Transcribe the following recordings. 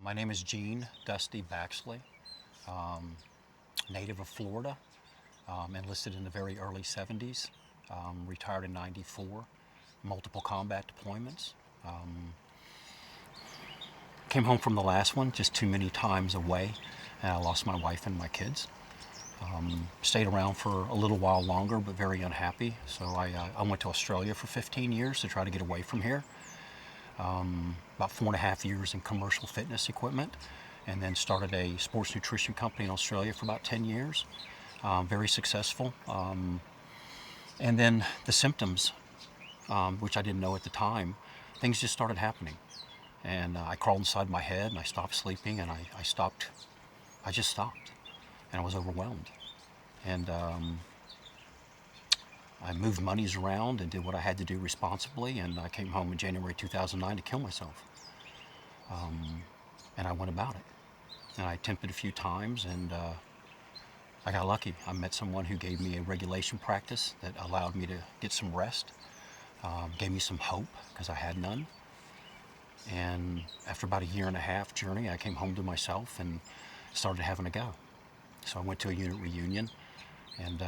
My name is Gene Dusty Baxley, native of Florida, enlisted in the very early 70s, retired in 94, multiple combat deployments. Came home from the last one just too many times away, and I lost my wife and my kids. Stayed around for a little while longer, but very unhappy. So I went to Australia for 15 years to try to get away from here. About 4.5 years in commercial fitness equipment, and then started a sports nutrition company in Australia for about 10 years. Very successful. And then the symptoms, which I didn't know at the time, things just started happening. And I crawled inside my head, and I stopped sleeping, and I just stopped, and I was overwhelmed. And I moved monies around and did what I had to do responsibly, and I came home in January 2009 to kill myself. And I went about it. And I attempted a few times, and I got lucky. I met someone who gave me a regulation practice that allowed me to get some rest, gave me some hope, because I had none. And after about 1.5 years journey, I came home to myself and started having a go. So I went to a unit reunion, and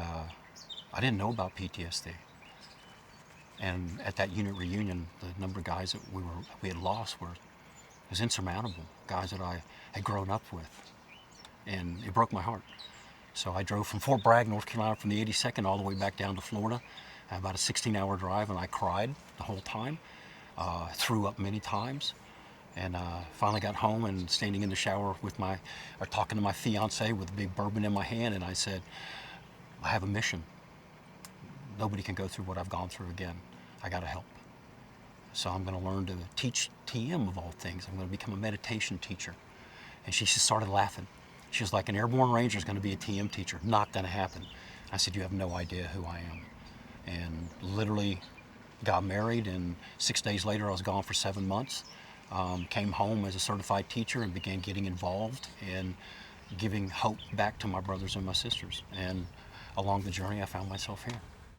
I didn't know about PTSD. And at that unit reunion, the number of guys that we had lost was insurmountable. Guys that I had grown up with, and it broke my heart. So I drove from Fort Bragg, North Carolina, from the 82nd all the way back down to Florida, about a 16-hour drive, and I cried the whole time, threw up many times, and finally got home and standing in the shower talking to my fiance with a big bourbon in my hand, and I said, I have a mission. Nobody can go through what I've gone through again. I gotta help. So I'm gonna learn to teach TM of all things. I'm gonna become a meditation teacher. And she just started laughing. She was like, an airborne ranger is gonna be a TM teacher. Not gonna happen. I said, you have no idea who I am. And literally got married, and 6 days later I was gone for 7 months. Came home as a certified teacher and began getting involved in giving hope back to my brothers and my sisters. And along the journey I found myself here.